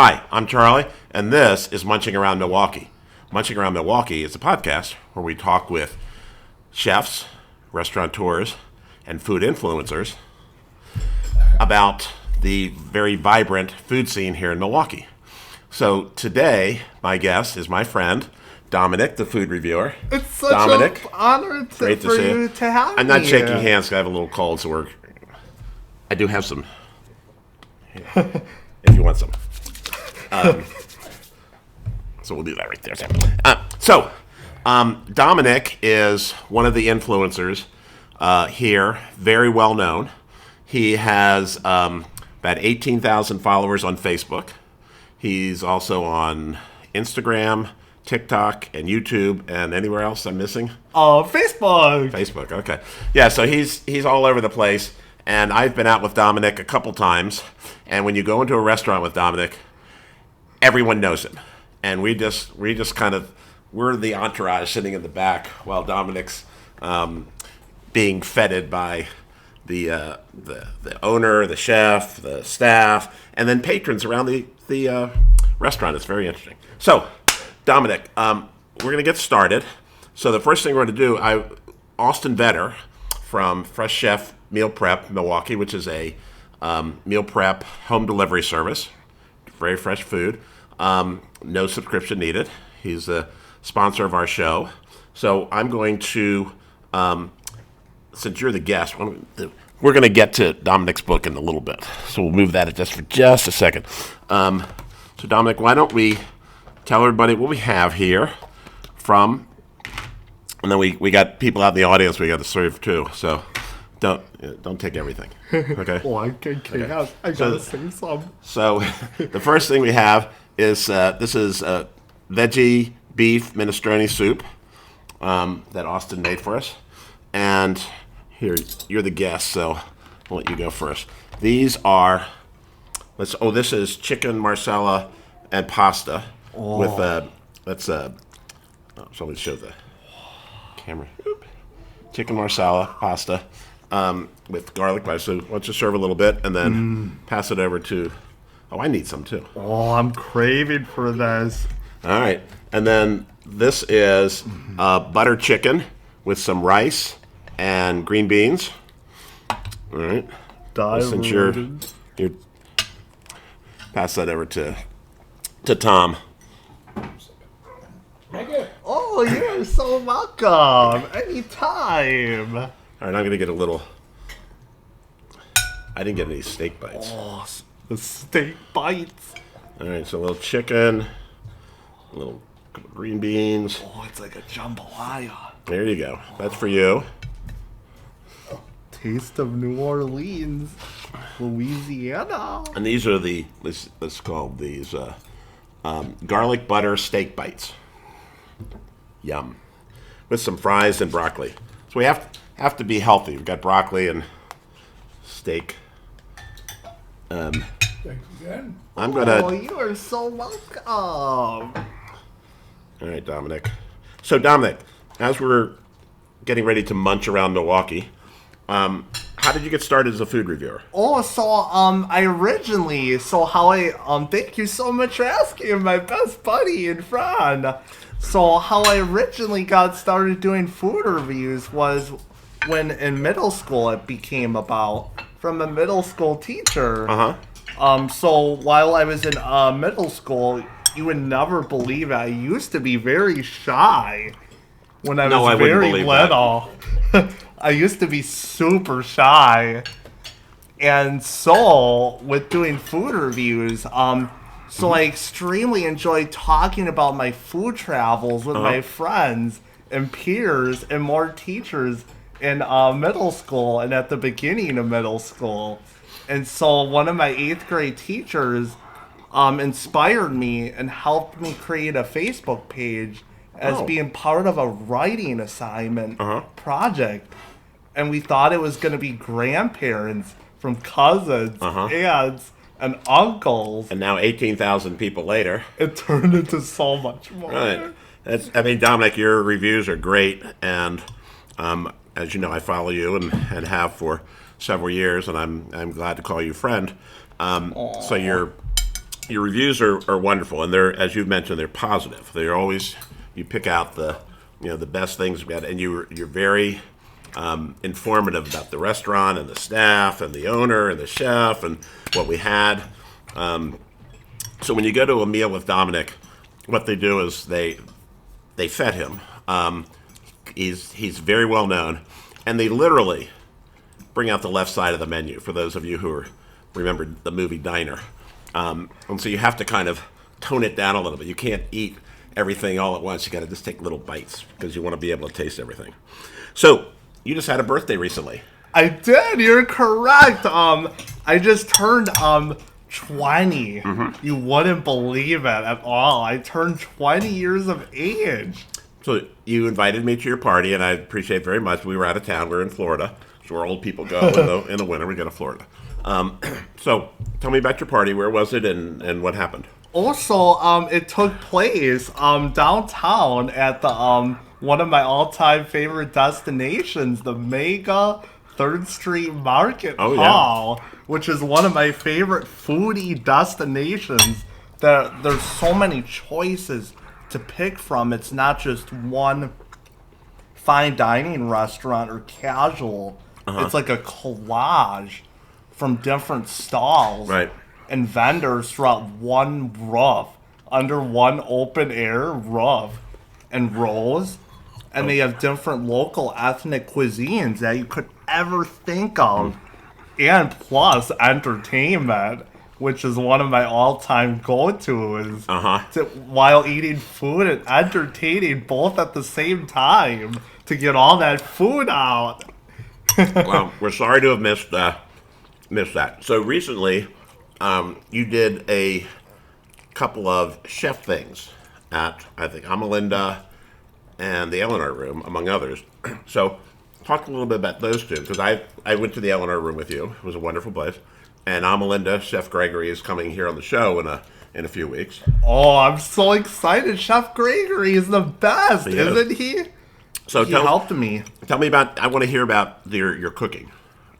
Hi, I'm Charlie, and this is Munching Around Milwaukee. Munching Around Milwaukee is a podcast where we talk with chefs, restaurateurs, and food influencers about the very vibrant food scene here in Milwaukee. So today, my guest is my friend, Dominic, the food reviewer. It's such Dominic, an honor for you to have me. I'm not shaking hands because I have a little cold, so I do have some, if you want some. So we'll do that right there. Dominic is one of the influencers here, very well known. He has about 18,000 followers on Facebook. He's also on Instagram, TikTok, and YouTube, and anywhere else I'm missing? Facebook. Facebook, okay. Yeah, so he's all over the place, and I've been out with Dominic a couple times, and when you go into a restaurant with Dominic, everyone knows him. And we just kind of, we're the entourage sitting in the back while Dominic's being feted by the owner, the chef, the staff, and then patrons around the restaurant. It's very interesting. So, Dominic, we're going to get started. So the first thing we're going to do, Austin Vetter from FreshChef Meal Prep Milwaukee, which is a meal prep home delivery service, very fresh food, no subscription needed. He's a sponsor of our show. So I'm going to, since you're the guest, we're going to get to Dominic's book in a little bit. So we'll move that for just a second. So Dominic, why don't we tell everybody what we have here from, and then we got people out in the audience we got to serve too. So don't take everything. Okay. Oh, I gotta say some. So the first thing we have is this is veggie beef minestrone soup that Austin made for us. And here, you're the guest, so I'll let you go first. These are, this is chicken Marsala and pasta with, so let me show the camera. Chicken Marsala pasta with garlic butter. So why don't you serve a little bit and then pass it over to, I need some too. Oh, I'm craving for this. All right. And then this is butter chicken with some rice and green beans. All right. Since you're pass that over to Tom. Oh, you're so welcome. Anytime. All right, I'm going to get a little. I didn't get any steak bites. Oh, the steak bites. All right, so a little chicken, a little green beans. Oh, it's like a jambalaya. There you go. That's for you. Taste of New Orleans, Louisiana. And these are let's call these garlic butter steak bites. Yum. With some fries and broccoli. So we have to be healthy. We've got broccoli and steak. Thanks again. I'm gonna. Oh, you are so welcome. All right, Dominic. So Dominic, as we're getting ready to munch around Milwaukee, how did you get started as a food reviewer? Oh, thank you so much for asking, my best buddy and friend. So how I originally got started doing food reviews was when in middle school it became about from a middle school teacher. So while I was in middle school, you would never believe it, I used to be very shy when I was very little. I used to be super shy. And so with doing food reviews, I extremely enjoyed talking about my food travels with my friends and peers and more teachers in middle school and at the beginning of middle school. And so one of my 8th grade teachers inspired me and helped me create a Facebook page as being part of a writing assignment project. And we thought it was going to be grandparents from cousins, aunts, and uncles. And now 18,000 people later. It turned into so much more. Right. Dominic, your reviews are great. And as you know, I follow you and have for several years. And I'm glad to call you friend. So your reviews are wonderful, and they're, as you've mentioned, they're positive. They're always, you pick out the best things about it, and you're very informative about the restaurant and the staff and the owner and the chef and what we had. So when you go to a meal with Dominic, what they do is they fed him. He's very well known, and they literally bring out the left side of the menu for those of you who remember the movie Diner. And so you have to kind of tone it down a little bit. You can't eat everything all at once. You got to just take little bites because you want to be able to taste everything. So you just had a birthday recently. I did. You're correct. I just turned 20. Mm-hmm. You wouldn't believe it at all. I turned 20 years of age. So you invited me to your party, and I appreciate it very much. We were out of town. We were in Florida. So where old people go in the winter. We go to Florida. So tell me about your party. Where was it, and what happened? Also, it took place downtown at the one of my all-time favorite destinations, the Mega 3rd Street Market Hall, which is one of my favorite foodie destinations. There's so many choices to pick from. It's not just one fine dining restaurant or casual. Uh-huh. It's like a collage from different stalls and vendors throughout one roof, under one open air roof and rows. And they have different local ethnic cuisines that you could ever think of. And plus entertainment, which is one of my all-time go-tos. While eating food and entertaining both at the same time to get all that food out. Well, we're sorry to have missed that. So recently, you did a couple of chef things at, I think, Amelinda and the Eleanor Room, among others. So talk a little bit about those two, because I went to the Eleanor Room with you. It was a wonderful place. And Amelinda, Chef Gregory, is coming here on the show in a few weeks. Oh, I'm so excited. Chef Gregory is the best, isn't he? So he helped me. Tell me about, I want to hear about your cooking.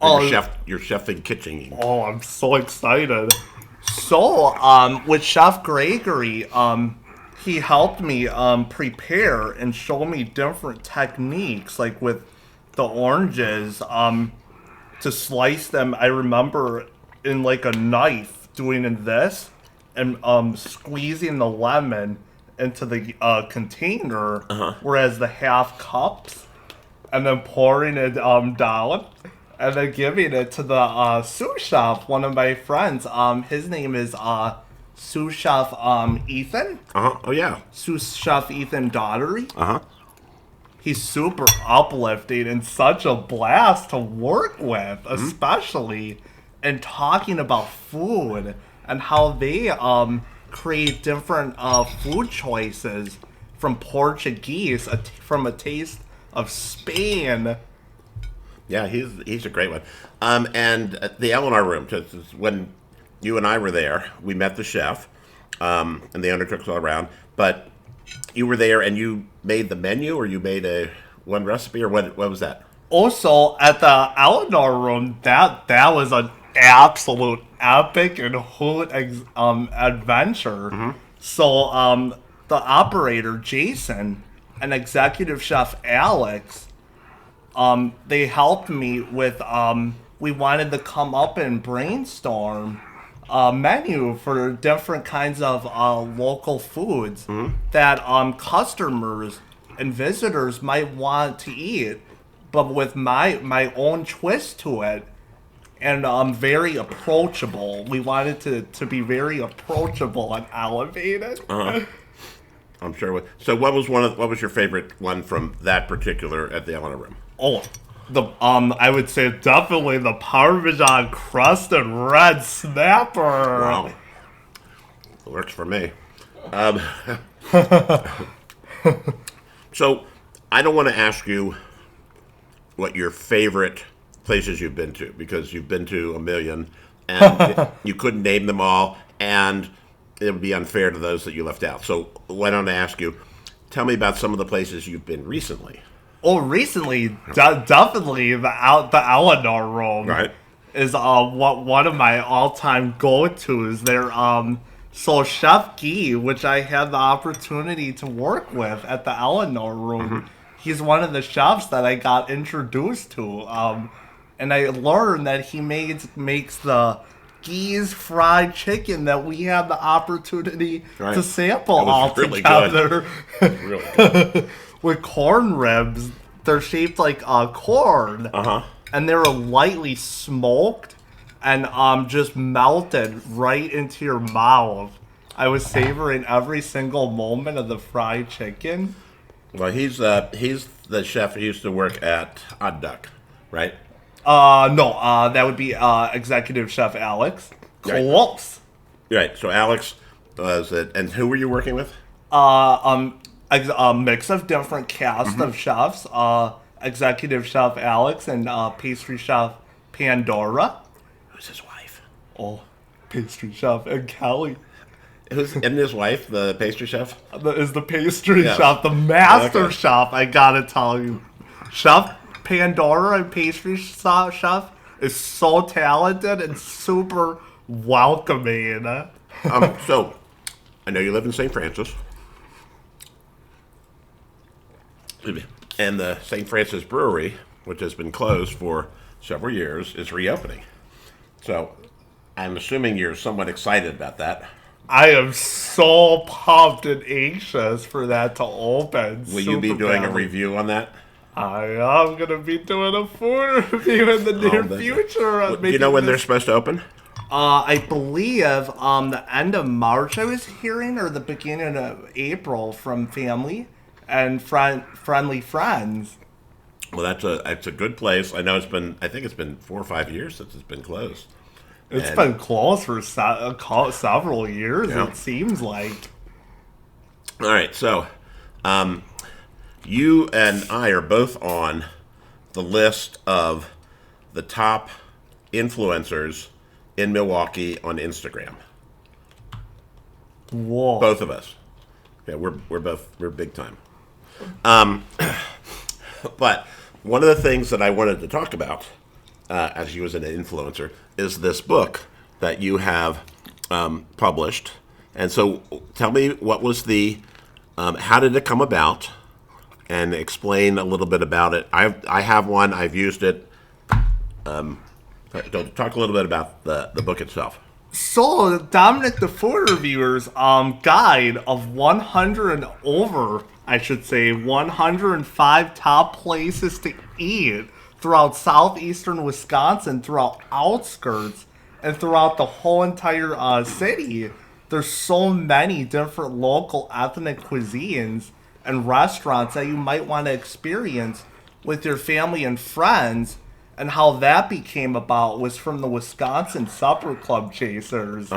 Your chefing kitchen. Oh, I'm so excited. So, with Chef Gregory, he helped me prepare and show me different techniques, like with the oranges, to slice them. I remember in like a knife doing this and squeezing the lemon into the container, whereas the half cups, and then pouring it down. And then giving it to the sous chef, one of my friends. His name is sous chef Ethan. Oh, yeah. Sous chef Ethan Daughtery. He's super uplifting and such a blast to work with, especially in talking about food and how they create different food choices from Portuguese, from a taste of Spain. Yeah, he's a great one. And the Eleanor Room, when you and I were there, we met the chef, and the owner took us all around. But you were there and you made the menu, or you made one recipe, or what was that? Also, at the Eleanor Room, that was an absolute epic and hoot adventure. So the operator, Jason, and executive chef, Alex, they helped me with, we wanted to come up and brainstorm a menu for different kinds of local foods that customers and visitors might want to eat, but with my own twist to it, and very approachable. We wanted to be very approachable and elevated. I'm sure. So what was your favorite one from that particular at the Eleanor Room? Oh, I would say definitely the Parmesan crusted red snapper. Wow, works for me. So I don't want to ask you what your favorite places you've been to, because you've been to a million, and you couldn't name them all, and it would be unfair to those that you left out. So why don't I ask you, tell me about some of the places you've been recently. Oh, recently, definitely the Eleanor Room is one of my all-time go-tos. So Chef Guy, which I had the opportunity to work with at the Eleanor Room, he's one of the chefs that I got introduced to. And I learned that he makes the Guy's fried chicken that we had the opportunity to sample all really together. Good. Really good. With corn ribs. They're shaped like corn. Uh-huh. And they were lightly smoked and just melted right into your mouth. I was savoring every single moment of the fried chicken. Well, he's the chef who used to work at Odd Duck, right? No, that would be Executive Chef Alex. Right. Close. Right. So Alex was it, and who were you working with? A mix of different cast of chefs. Executive Chef Alex and Pastry Chef Pandora. Who's his wife? Oh, Pastry Chef and Kelly. Isn't his wife the pastry chef? Is the pastry Yes. chef, the master Okay. chef, I gotta tell you. Chef Pandora and pastry chef is so talented and super welcoming. So, I know you live in St. Francis. And the St. Francis Brewery, which has been closed for several years, is reopening. So, I'm assuming you're somewhat excited about that. I am so pumped and anxious for that to open. Will you be Super doing a badly. review on that? I am going to be doing a food review in the near that's- future. Do you know when they're supposed to open? I believe the end of March I was hearing, or the beginning of April from family and friendly friends. Well, that's a good place. I know I think it's been 4 or 5 years since it's been closed. It's And- been closed for several years, Yeah. it seems like. All right, so you and I are both on the list of the top influencers in Milwaukee on Instagram. Whoa. Both of us. Yeah, we're big time. But one of the things that I wanted to talk about, as you as an influencer, is this book that you have published. And so, tell me, what was how did it come about? And explain a little bit about it. I have one. I've used it. Talk a little bit about the book itself. So, Dominic the Food Reviewer's guide of 105 top places to eat throughout southeastern Wisconsin, throughout outskirts, and throughout the whole entire city. There's so many different local ethnic cuisines and restaurants that you might want to experience with your family and friends. And how that became about was from the Wisconsin Supper Club Chasers,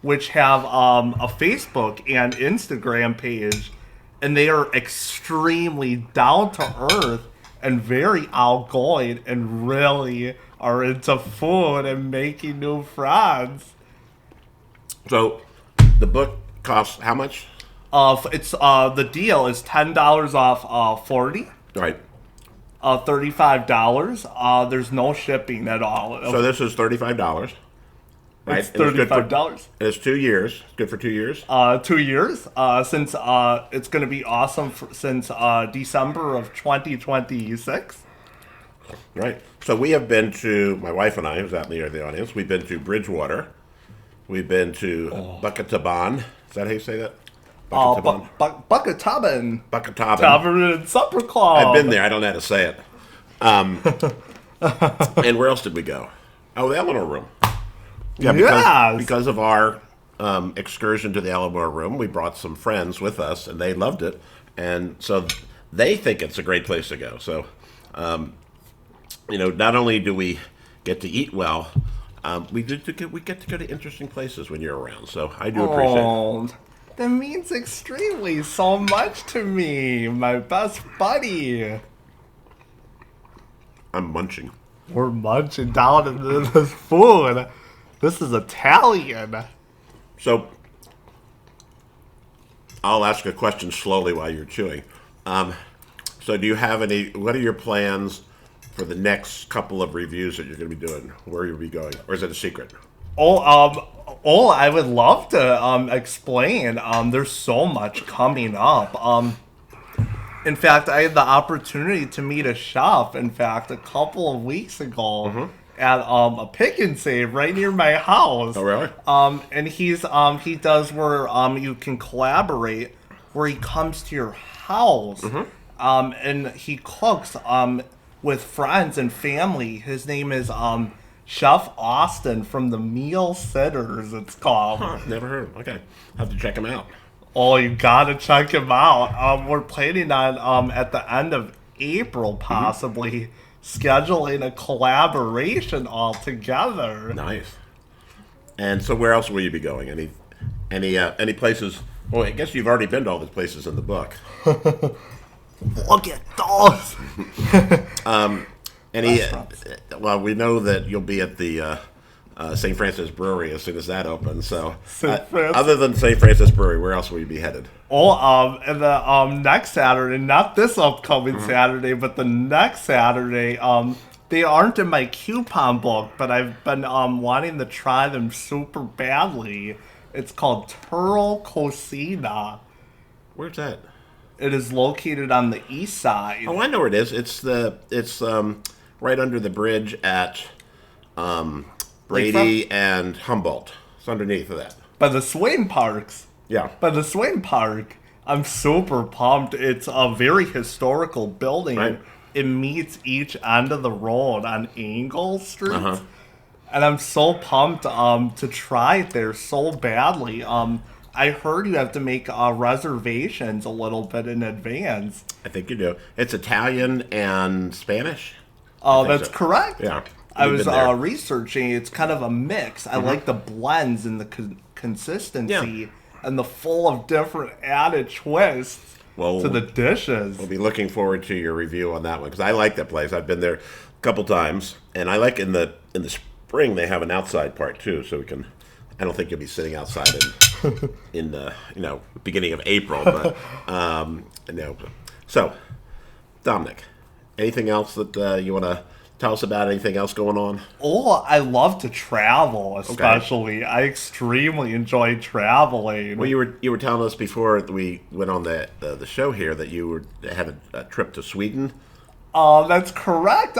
which have a Facebook and Instagram page, and they are extremely down to earth and very outgoing, and really are into food and making new friends. So, the book costs how much? It's the deal is $10 off 40. Right. $35. There's no shipping at all. So this is $35, right? It's $35. It's 2 years. Good for 2 years. 2 years. Since it's going to be awesome since December of 2026. Right. So we have been to, my wife and I, who's out in the audience, we've been to Bridgewater. We've been to Buckataban. Is that how you say that? Buckataban. Buckataban. Buckataban. Tavern and Supper Club. I've been there. I don't know how to say it. And where else did we go? Oh, the Eleanor Room. Yeah, Yes. because of our excursion to the Eleanor Room, we brought some friends with us, and they loved it. And so they think it's a great place to go. So, not only do we get to eat well, we get to go to interesting places when you're around. So I do appreciate it. Oh, that means extremely so much to me, my best buddy. I'm munching. We're munching down into this food. This is Italian. So I'll ask a question slowly while you're chewing. So do you have what are your plans for the next couple of reviews that you're going to be doing? Where you'll be going? Or is it a secret? Oh, I would love to explain. There's so much coming up. In fact, I had the opportunity to meet a chef, in fact, a couple of weeks ago at a pick and save right near my house. Oh, really? And he does where you can collaborate, where he comes to your house, and he cooks with friends and family. His name is Chef Austin from the Meal Sitters, it's called. Huh, never heard of him. Okay. I'll have to check him out. Oh, you gotta check him out. We're planning on at the end of April, possibly scheduling a collaboration all together. Nice. And so, where else will you be going? Any places? Well, I guess you've already been to all the places in the book. Look at those. Well, we know that you'll be at the St. Francis Brewery as soon as that opens. So, other than St. Francis Brewery, where else will you be headed? Oh, and the next Saturday, not this upcoming Saturday, but the next Saturday. They aren't in my coupon book, but I've been wanting to try them super badly. It's called Turl Cocina. Where's that? It is located on the east side. Oh, I know where it is. It's right under the bridge at Brady and Humboldt. It's underneath of that. By the Swain Parks. Yeah. By the Swain Park. I'm super pumped. It's a very historical building. Right. It meets each end of the road on Angle Street. And I'm so pumped to try it there so badly. I heard you have to make reservations a little bit in advance. I think you do. It's Italian and Spanish. Oh, that's correct. Yeah. I was researching. It's kind of a mix. I like the blends and the consistency and the full of different added twists to the dishes. We'll be looking forward to your review on that one because I like that place. I've been there a couple times, and I like in the spring they have an outside part too, so we can. I don't think you'll be sitting outside in the beginning of April, but So, Dominic, anything else that you want to tell us about? Anything else going on? Oh, I love to travel, especially. Okay. I extremely enjoy traveling. Well, you were telling us before we went on the show here that you had a trip to Sweden. That's correct.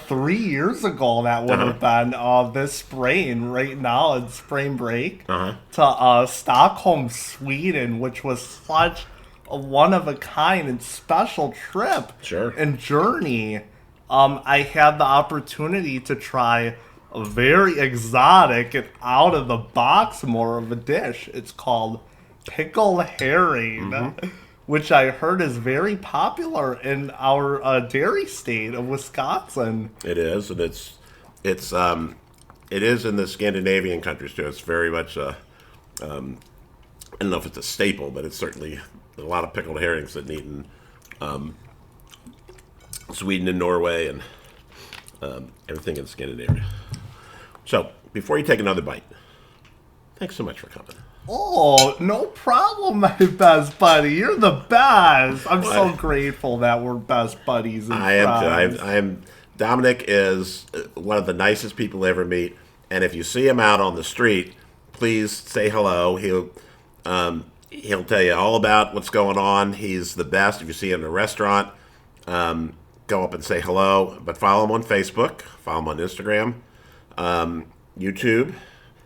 3 years ago, that would have been this spring, right now in spring break, to Stockholm, Sweden, which was such a one-of-a-kind and special trip and journey. I had the opportunity to try a very exotic and out-of-the-box more of a dish. It's called pickled herring. Which I heard is very popular in our dairy state of Wisconsin. It is, and it is in the Scandinavian countries too. It's very much I don't know if it's a staple, but it's certainly a lot of pickled herrings that eat in Sweden and Norway and everything in Scandinavia. So before you take another bite, thanks so much for coming. Oh, no problem, my best buddy. You're the best. I'm so grateful that we're best buddies. I am. Dominic is one of the nicest people I ever meet, and if you see him out on the street, please say hello. He'll tell you all about what's going on. He's the best. If you see him in a restaurant, go up and say hello. But follow him on Facebook. Follow him on Instagram, YouTube.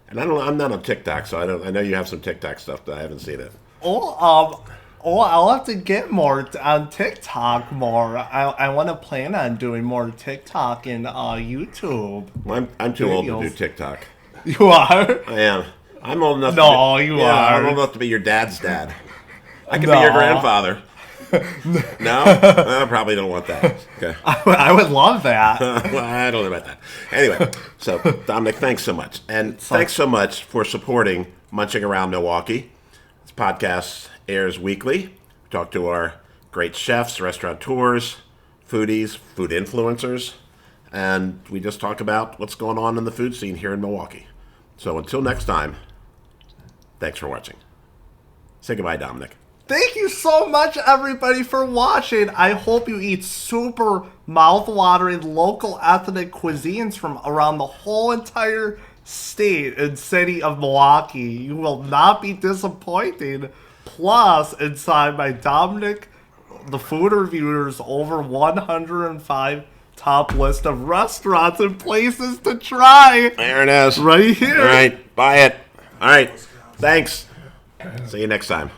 And I'm not on TikTok, so I know you have some TikTok stuff, but I haven't seen it. I'll have to get more on TikTok more. I want to plan on doing more TikTok and YouTube. Well, I'm too old to do TikTok. You are? I am. I'm old enough. You are. I'm old enough to be your dad's dad. I can be your grandfather. No? I probably don't want that. Okay. I would love that. Well, I don't know about that. Anyway, so Dominic, thanks so much. And thanks so much for supporting Munching Around Milwaukee. This podcast airs weekly. We talk to our great chefs, restaurateurs, foodies, food influencers, and we just talk about what's going on in the food scene here in Milwaukee. So until next time, thanks for watching. Say goodbye, Dominic. Thank you so much, everybody, for watching. I hope you eat super mouth-watering local ethnic cuisines from around the whole entire state and city of Milwaukee. You will not be disappointed. Plus, inside my Dominic, the food reviewers, over 105 top list of restaurants and places to try. There it is. Right here. All right, buy it. All right, thanks. See you next time.